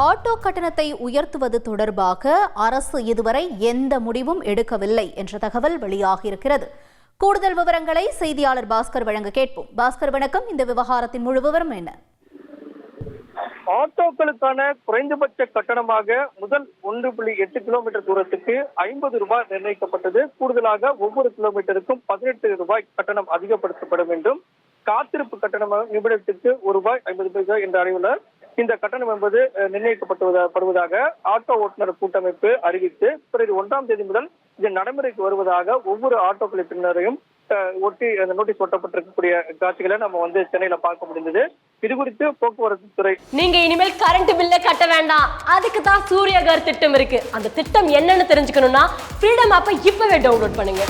Auto கட்டணத்தை உயர்த்துவது தொடர்பாக அரசு இதுவரை எந்த முடிவும் எடுக்கவில்லை என்ற தகவல் வெளியாகியிருக்கிறது. கூடுதல் விவரங்களை செய்தியாளர் பாஸ்கர் வழங்க கேட்போம். பாஸ்கர் வணக்கம். இந்த விவகாரத்தின் முழு விவரம் என்ன? ஆட்டோக்களுக்கான குறைந்தபட்ச கட்டணமாக முதல் 1.8 கிலோமீட்டர் தூரத்துக்கு 50 ரூபாய் நிர்ணயிக்கப்பட்டது. கூடுதலாக ஒவ்வொரு கிலோமீட்டருக்கும் 18 ரூபாய் கட்டணம் அதிகப்படுத்தப்படும் என்றும், காத்திருப்பு கட்டணம் நிமிடத்துக்கு ₹1.50 என்ற அளவில் இந்த கட்டணம் என்பது நிர்ணயிக்கப்படுவதாக ஆட்டோ ஓட்டுநர் கூட்டமைப்பு அறிவித்து பிறகு 1ஆம் தேதி முதல் இது நடைமுறைக்கு வருவதாக ஒவ்வொரு ஆட்டோ குழுப்பினரையும் ஒட்டி அந்த நோட்டீஸ் ஒட்டப்பட்டிருக்கக்கூடிய காட்சிகளை நம்ம சென்னையில பார்க்க முடிந்தது. இது குறித்து போக்குவரத்து துறை, நீங்க இனிமேல் கரண்ட் பில்ல கட்ட வேண்டாம், அதுக்கு தான் சூரியகர் திட்டம் இருக்கு. அந்த திட்டம் என்னன்னு தெரிஞ்சுக்கணும்னா ஃப்ரீடம் ஆப்பை இப்பவே டவுன்லோட் பண்ணுங்க.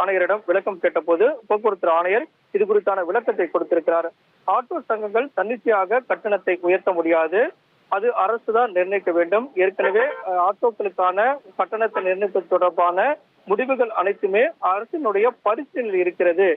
ஆணையரிடம் விளக்கம் கேட்டபோது போக்குவரத்து ஆணையர் இது குறித்தான விளக்கத்தை கொடுத்திருக்கிறார். ஆட்டோ சங்கங்கள் தன்னிச்சையாக கட்டணத்தை உயர்த்த முடியாது, அது அரசு தான் நிர்ணயிக்க வேண்டும். ஏற்கனவே ஆட்டோக்களுக்கான கட்டணத்தை நிர்ணயிப்பது தொடர்பான முடிவுகள் அனைத்துமே அரசினுடைய பரிசீலனையில் இருக்கிறது.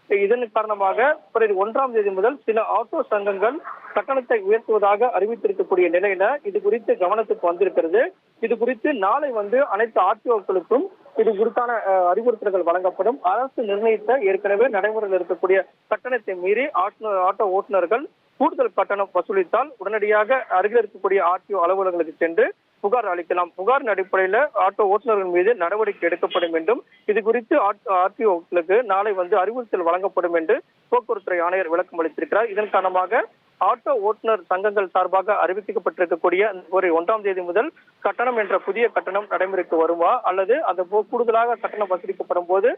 இதன் காரணமாக பிறகு 1ஆம் தேதி முதல் சில ஆட்டோ சங்கங்கள் கட்டணத்தை உயர்த்துவதாக அறிவித்திருக்கக்கூடிய நிலையில இது குறித்து கவனத்துக்கு வந்திருக்கிறது. இது குறித்து நாளை அனைத்து ஆர்டிஓக்களுக்கும் இது குறித்தான அறிவுறுத்தல்கள் வழங்கப்படும். அரசு நிர்ணயித்த ஏற்கனவே நடைமுறையில் இருக்கக்கூடிய கட்டணத்தை மீறி ஆட்டோ ஓட்டுநர்கள் கூடுதல் கட்டணம் வசூலித்தால் உடனடியாக அருகில் இருக்கக்கூடிய ஆர்டிஓ அலுவலகங்களுக்கு சென்று புகார் அளிக்கலாம். புகாரின் அடிப்படையில் ஆட்டோ ஓட்டுநர்கள் மீது நடவடிக்கை எடுக்கப்படும் என்றும், இது குறித்து ஆர்டிஓக்களுக்கு நாளை அறிவுறுத்தல் வழங்கப்படும் என்று போக்குவரத்துறை ஆணையர் விளக்கம் அளித்திருக்கிறார். இதன் காரணமாக ஆட்டோ ஓட்டுநர் சங்கங்கள் சார்பாக அறிவிக்கப்பட்டிருக்கக்கூடிய 1ஆம் தேதி முதல் கட்டணம் என்ற புதிய கட்டணம் நடைமுறைக்கு வருமா, அல்லது அந்த கூடுதலாக கட்டணம் வசூலிக்கப்படும் போது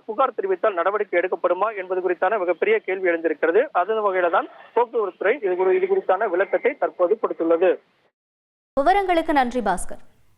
புகார் தெரிவித்தால் நடவடிக்கை எடுக்கப்படுமா என்பது குறித்தான மிகப்பெரிய கேள்வி எழுந்திருக்கிறது. அதன் வகையில தான் போக்குவரத்துறை இது குறித்தான விளக்கத்தை தற்போது கொடுத்துள்ளது. விவரங்களுக்கு நன்றி பாஸ்கர்.